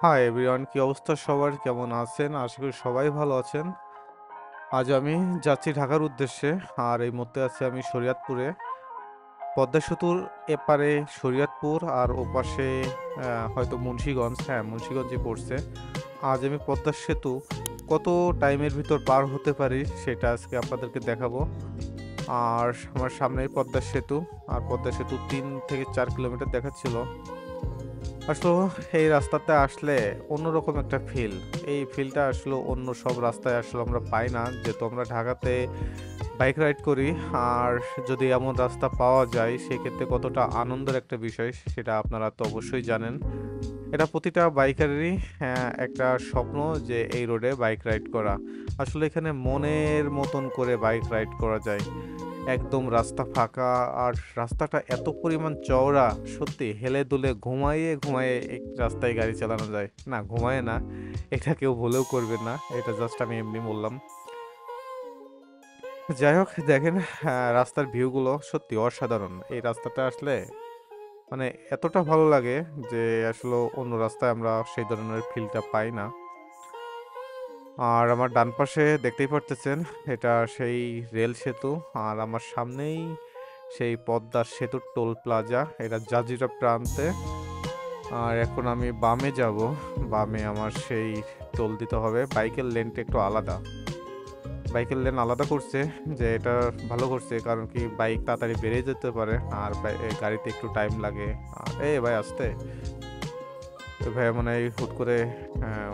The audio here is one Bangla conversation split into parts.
হাই এভরিওয়ান, কি অবস্থা সবার? কেমন আছেন? আশা করি সবাই ভালো আছেন। আজ আমি যাচ্ছি ঢাকার উদ্দেশ্যে। আর এই মুহূর্তে আছি আমি শরীয়তপুরে। পদ্মা সেতুর এপারে শরীয়তপুর আর ওপাশে হয়তো মুন্সিগঞ্জ। হ্যাঁ, মুন্সিগঞ্জই পড়ছে। আজ আমি পদ্মা সেতু কত টাইমের ভিতর পার হতে পারি সেটা আজকে আপনাদেরকে দেখাবো। আর আমার সামনেই পদ্মা সেতু। আর পদ্মা সেতু ৩ থেকে ৪ কিলোমিটার দেখাচ্ছিল। আসলে এই রাস্তাতে আসলে অন্যরকম একটা ফিল। এই ফিলটা আসলে অন্য সব রাস্তায় আসলে আমরা পাই না, যেহেতু আমরা ঢাকাতে বাইক রাইড করি। আর যদি এমন রাস্তা পাওয়া যায় সেক্ষেত্রে কতটা আনন্দের একটা বিষয় সেটা আপনারা তো অবশ্যই জানেন। এটা প্রতিটা বাইকারেরই একটা স্বপ্ন যে এই রোডে বাইক রাইড করা। আসলে এখানে মনের মতন করে বাইক রাইড করা যায়। একদম রাস্তা ফাঁকা, আর রাস্তাটা এত পরিমাণ চওড়া, সত্যি হেলে দুলে ঘুমাইয়ে ঘুমাইয়ে এই রাস্তায় গাড়ি চালানো যায়। না, ঘুমায়ে না, এটা কেউ ভুলেও করবেন না। এটা জাস্ট আমি এমনি বললাম। যাই হোক, দেখেন, রাস্তার ভিউগুলো সত্যি অসাধারণ। এই রাস্তাটা আসলে মানে এতটা ভালো লাগে যে আসলে অন্য রাস্তায় আমরা সেই ধরনের ফিলটা পাই না। আর আমার ডান পাশে দেখতেই পারতেছেন, এটা সেই রেল সেতু। আর আমার সামনেই সেই পদ্মা সেতুর টোল প্লাজা, এটা জাজিরা প্রান্তে। আর এখন আমি বামে যাব। বামে আমার সেই টোল দিতে হবে। বাইকের লেনটা একটু আলাদা, বাইকের লেন আলাদা করছে, যে এটা ভালো করছে, কারণ কি বাইক তাড়াতাড়ি বেড়ে যেতে পারে আর গাড়িতে একটু টাইম লাগে। ভাই আসতে, ওই ভাই মানে এই হুট করে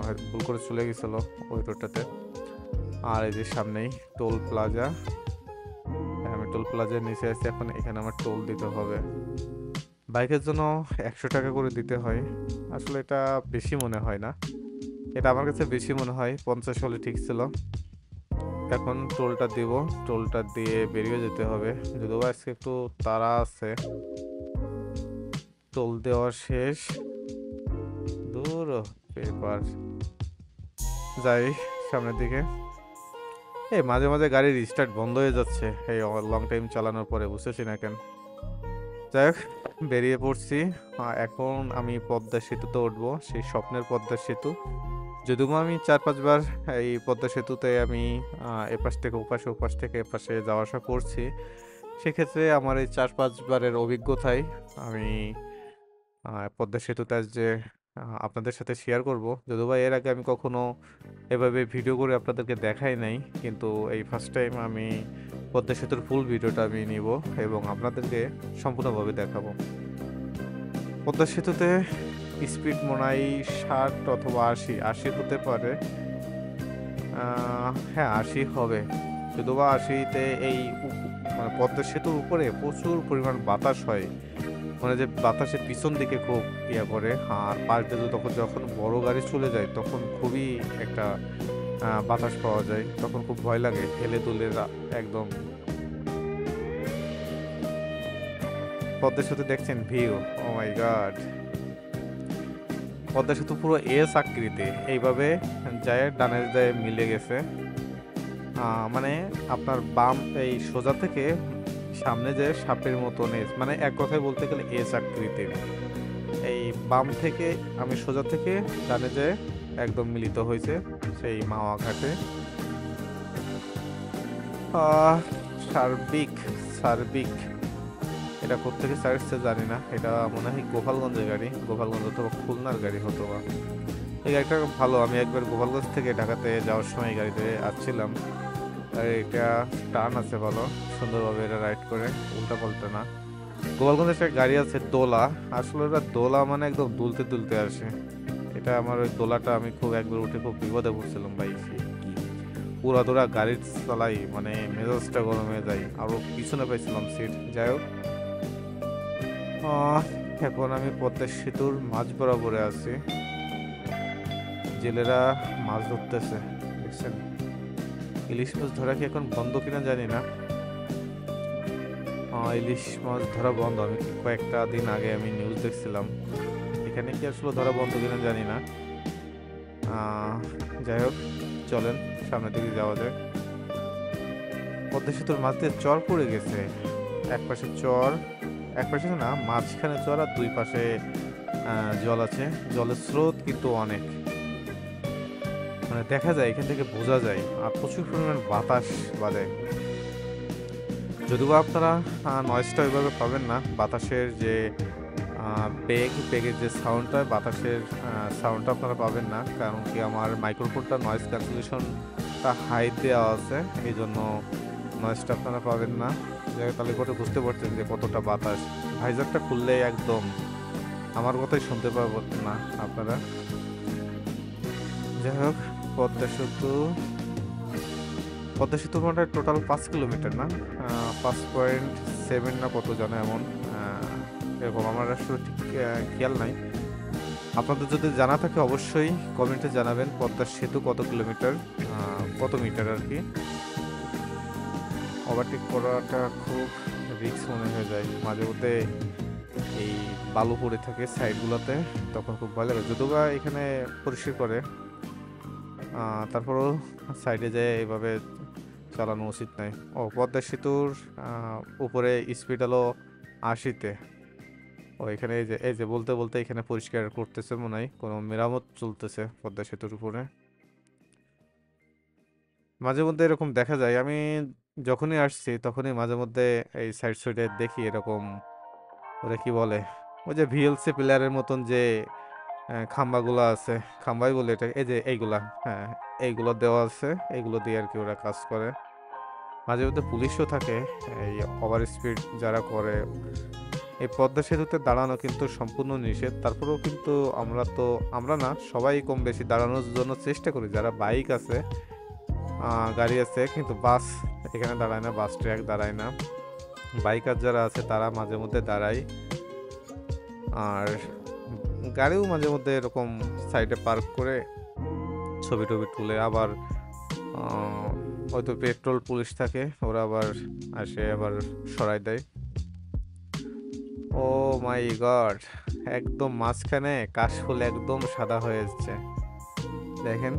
হয়তো ভুল করে চলে গেছিল ওই রোডটাতে। আর এই যে সামনেই টোল প্লাজা। হ্যাঁ, আমি টোল প্লাজার নিচে আছি এখন। এখানে আমার টোল দিতে হবে। বাইকের জন্য ১০০ টাকা করে দিতে হয়। আসলে এটা বেশি মনে হয় না, এটা আমার কাছে বেশি মনে হয়। ৫০ হলে ঠিক ছিল। এখন টোলটা দিব, টোলটা দিয়ে বেরিয়ে যেতে হবে। যদিও বা আজকে একটু তাড়া আছে। টোল দেওয়া শেষ। দূর পেপার, যাই সামনের দিকে। মাঝে মাঝে গাড়ির স্টার্ট বন্ধ হয়ে যাচ্ছে এই লং টাইম চালানোর পরে, বুঝতেছি না কেন। যাই হোক, বেরিয়ে পড়ছি। এখন আমি পদ্মা সেতুতে উঠবো, সেই স্বপ্নের পদ্মা সেতু। যদিও বা আমি ৪-৫ বার এই পদ্মা সেতুতে আমি এপাশ থেকে ওপাশে, ওপাশ থেকে এপাশে যাওয়া আসা করছি। সেক্ষেত্রে আমার এই ৪-৫ বারের অভিজ্ঞতায় আমি পদ্মা সেতুতে আজ যে আপনাদের সাথে শেয়ার করব। যদিও বা এর আগে আমি কখনো এভাবে ভিডিও করে আপনাদেরকে দেখাই নাই, কিন্তু এই ফার্স্ট টাইম আমি পদ্মা সেতুর ফুল ভিডিওটা আমি নিব এবং আপনাদেরকে সম্পূর্ণভাবে দেখাবো। পদ্মা সেতুতে স্পিড মনে হয় ৬০ অথবা ৮০, ৮০ হতে পারে। হ্যাঁ, ৮০ হবে। যদিওবা ৮০-তে এই মানে পদ্মা সেতুর উপরে প্রচুর পরিমাণ বাতাস হয়। মানে যে বাতাসের পিছন দিকে খুব করে। আর পাশ দিয়ে তখন যখন বড় গাড়ি চলে যায় তখন খুবই একটা বাতাস পাওয়া যায়। তখন খুব ভয় লাগে। হেলে দুলে একদম। পদ্মা সেতু দেখছেন ভিউ? ও মাই গড! পদ্মা সেতু পুরো এস আকৃতি। এইভাবে যায় ডানে যায় মিলে গেছে। মানে আপনার বাম এই সোজা থেকে সামনে যে সাপের মতন এস, মানে এক কথায় বলতে গেলে এস আকৃতির। এই বাম থেকে আমি সোজা থেকে ডানে যেয়ে একদম মিলিত হয়েছে সেই মাওয়া ঘাটে। আহ সার্বিক সার্বিক এটা কোত্থেকে সার্চছে জানি না। এটা মনে হয় গোপালগঞ্জের গাড়ি, গোপালগঞ্জ অথবা খুলনার গাড়ি হতো বা। এই গাড়িটা ভালো। আমি একবার গোপালগঞ্জ থেকে ঢাকাতে যাওয়ার সময় এই গাড়িতে আসছিলাম। আর এটা টার্ন আছে ভালো, সুন্দরভাবে এটা রাইড করে, উল্টা পাল্টা না। গোপালগঞ্জে একটা গাড়ি আছে দোলা। আসলে ওটা দোলা মানে একদম দুলতে দুলতে আসে। এটা আমার ওই দোলাটা আমি খুব একবার উঠে খুব বিপদে পড়ছিলাম ভাই। সে কি পুরা দোরা গাড়ি চালাই, মানে মেজাজটা গরম হয়ে যায়। আরো পিছনে পাইছিলাম সিট। যাই হোক, আহ, এখন আমি পদ্মা সেতুর মাঝ বরাবরে আছি। জেলেরা মাছ ধরতেছে, দেখছেন? ইলিশ মাছ ধরা কি এখন বন্ধ কিনা জানি না। ইলিশ মাছ ধরা বন্ধ। আমি কয়েকটা দিন আগে আমি নিউজ দেখছিলাম। এখানে কি আসলে ধরা বন্ধ কিনা জানি না। আহ, যাই হোক, চলেন সামনের দিকে যাওয়া যায়। পদ্মা সেতুর মাঝ দিয়ে চর পড়ে গেছে। এক পাশে চর, এক পাশে না, মাঝখানে চর আর দুই পাশে জল আছে, জলের স্রোত কিন্তু অনেক, মানে দেখা যায় এখান থেকে বোঝা যায়, আর প্রচুর পরিমাণ বাতাস বাজে। যদিও আপনারা নয়েজটা ওইভাবে পাবেন না, বাতাসের যে বেগের যে সাউন্ডটা হয়, বাতাসের সাউন্ডটা আপনারা পাবেন না, কারণ কি আমার মাইক্রোফোনটা নয়েজ ক্যান্সেলেশনটা হাই দেওয়া আছে, এই জন্য নয়েজটা আপনারা পাবেন না। তাহলে করে বুঝতে পারছেন যে কতটা বাতাস। ভাইজারটা খুললে একদম আমার কথাই শুনতে পারবেন না আপনারা। যাই হোক, পদ্মা সেতু পদ্মা সেতু মানে টোটাল 5 কিলোমিটার না, 5.7 না কত জানো এমন, এরকম আমার আসলে ঠিক খেয়াল নাই। আপনাদের যদি জানা থাকে অবশ্যই কমেন্টে জানাবেন পদ্মা সেতু কত কিলোমিটার, কত মিটার আর কি। ওভারটেক করাটা খুব রিস্ক মনে হয়ে যায় মাঝে মধ্যে, এই বালু পড়ে থাকে সাইডগুলোতে, তখন খুব ভয় লাগে। যদিও বা এখানে পরিষ্কার করে, তারপরও সাইডে যেয়ে এইভাবে চালানো উচিত নয়। ও পদ্মা সেতুর উপরে স্পিড হলো 80-তে। ও এখানে এই যে বলতে বলতে এখানে পরিষ্কার করতেছে, মনে হয় কোনো মেরামত চলতেছে পদ্মা সেতুর উপরে। মাঝে মধ্যে এরকম দেখা যায়, আমি যখনই আসছি তখনই মাঝে মধ্যে এই সাইডে দেখি এরকম, ওরা কি বলে, ওই যে ভিএলসি প্লেয়ারের মতন যে খাম্বাগুলো আছে, খাম্বাই বলে এটা, এই যে এইগুলা, হ্যাঁ এইগুলো দেওয়া আছে, এইগুলো দিয়ে আর কি ওরা কাজ করে। মাঝে মধ্যে পুলিশও থাকে, এই ওভার স্পিড যারা করে। এই পদ্মা সেতুতে দাঁড়ানো কিন্তু সম্পূর্ণ নিষেধ, তারপরেও কিন্তু আমরা না সবাই কম বেশি দাঁড়ানোর জন্য চেষ্টা করি। যারা বাইক আছে, গাড়ি আছে, কিন্তু বাস এখানে দাঁড়ায় না, বাস ট্র্যাক দাঁড়ায় না। বাইকার যারা আছে তারা মাঝে মধ্যে দাঁড়ায়, আর গাড়িও মাঝে মধ্যে এরকম সাইডে পার্ক করে ছবি টবি তুলে, আবার হয়তো পেট্রোল পুলিশ থাকে, ওরা আবার আসে আবার সরাই দেয়। ও মাই গড, একদম মাঝখানে কাশফুল একদম সাদা হয়ে যাচ্ছে, দেখেন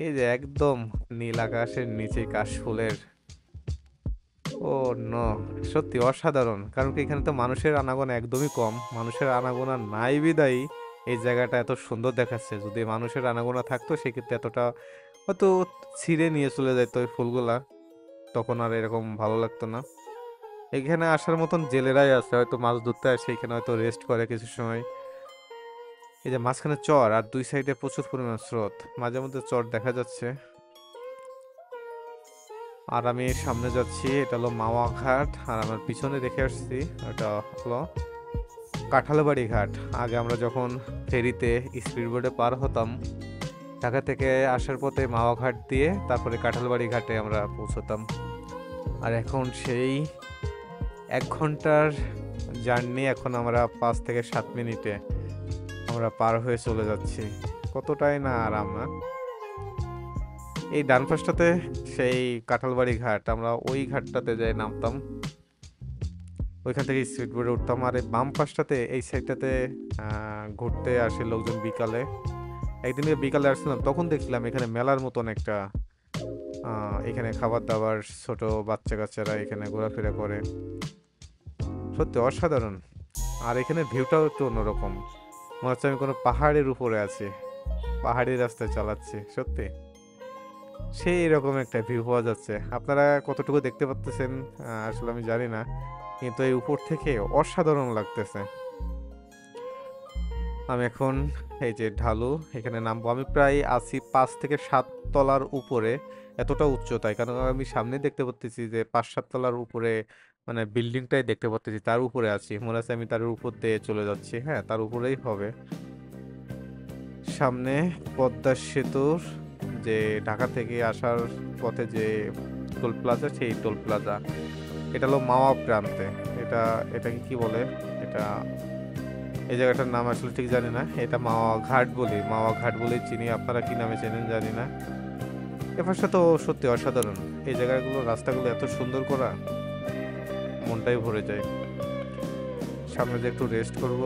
এই যে একদম নীল আকাশের নিচে কাশফুলের। ও নো, সত্যি অসাধারণ। কারণ কি এখানে তো মানুষের আনাগোনা একদমই কম, মানুষের আনাগোনা নাই বিদায়ী এই জায়গাটা এত সুন্দর দেখাচ্ছে। যদি মানুষের আনাগোনা থাকতো সেক্ষেত্রে এতটা হয়তো ছিঁড়ে নিয়ে চলে যেত ওই ফুলগুলা, তখন আর এরকম ভালো লাগতো না। এখানে আসার মতন জেলেরাই আছে, হয়তো মাছ ধরতে আসে এখানে, হয়তো রেস্ট করে কিছু সময়। এই যে মাঝখানে চর, আর দুই সাইডে প্রচুর পরিমাণ স্রোত, মাঝে মধ্যে চর দেখা যাচ্ছে। আর আমি সামনে যাচ্ছি, এটা হলো মাওয়া ঘাট, আর আমার পিছনে দেখে আসছি এটা হলো কাঁঠালবাড়ি ঘাট। আগে আমরা যখন ফেরিতে স্পিড বোটে পার হতাম, ঢাকা থেকে আসার পথে মাওয়া ঘাট দিয়ে তারপরে কাঁঠালবাড়ি ঘাটে আমরা পৌঁছতাম। আর এখন সেই 1 ঘন্টার জার্নি এখন আমরা 5 থেকে 7 মিনিটে আমরা পার হয়ে চলে যাচ্ছি। কতটাই না আরাম না। এই ডান পাশটাতে সেই কাঁঠালবাড়ি ঘাট, আমরা ওই ঘাটটাতে যাই নামতাম, ওইখান থেকে স্পিড বোটে উঠতাম। আর এই বাম পাশটাতে এই সাইডটাতে ঘুরতে আসে লোকজন বিকালে। একদিন বিকালে আসছিলাম, তখন দেখছিলাম এখানে মেলার মতন একটা, এখানে খাবার দাবার, ছোট বাচ্চা কাচ্চারা এখানে ঘোরাফেরা করে, সত্যি অসাধারণ। আর এখানে ভিউটাও একটু অন্যরকম, মনে হচ্ছে আমি কোনো পাহাড়ের উপরে আছি, পাহাড়ি রাস্তায় চালাচ্ছি, সত্যি সেই রকম একটা ভিউ পাওয়া যাচ্ছে। আপনারা কতটুকু দেখতে পাচ্ছেন আসলে আমি জানি না, কিন্তু এই উপর থেকে অসাধারণ লাগতেছে। আমি এখন এই যে ঢালু, এখানে নামবো। আমি প্রায় আছি 5 থেকে 7 তলার উপরে, এতটা উচ্চতায়, কারণ আমি সামনে দেখতে পাচ্ছি যে 5-7 তলার উপরে, মানে বিল্ডিংটাই দেখতে পাচ্ছি, তার উপরে আছি, মনে হচ্ছে আমি তার উপর দিয়ে চলে যাচ্ছি। হ্যাঁ, তার উপরেই হবে। সামনে পদ্মা সেতুর যে ঢাকা থেকে আসার পথে যে টোল প্লাজা, সেই টোল প্লাজা, এটা হলো মাওয়া প্রান্তে। এটা এটাকে কি বলে, এটা এই জায়গাটার নাম আসলে ঠিক জানি না, এটা মাওয়া ঘাট বলি, মাওয়া ঘাট বলেই চিনি, আপনারা কি নামে চেনেন জানি না। এ পাশটা তো সত্যি অসাধারণ, এই জায়গাগুলো রাস্তাগুলো এত সুন্দর করা, মনটাই ভরে যায়। সামনে যে একটু রেস্ট করব,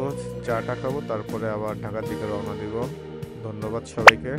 চাটা খাবো, তারপরে আবার ঢাকার দিকে রওনা দিব। ধন্যবাদ সবাইকে।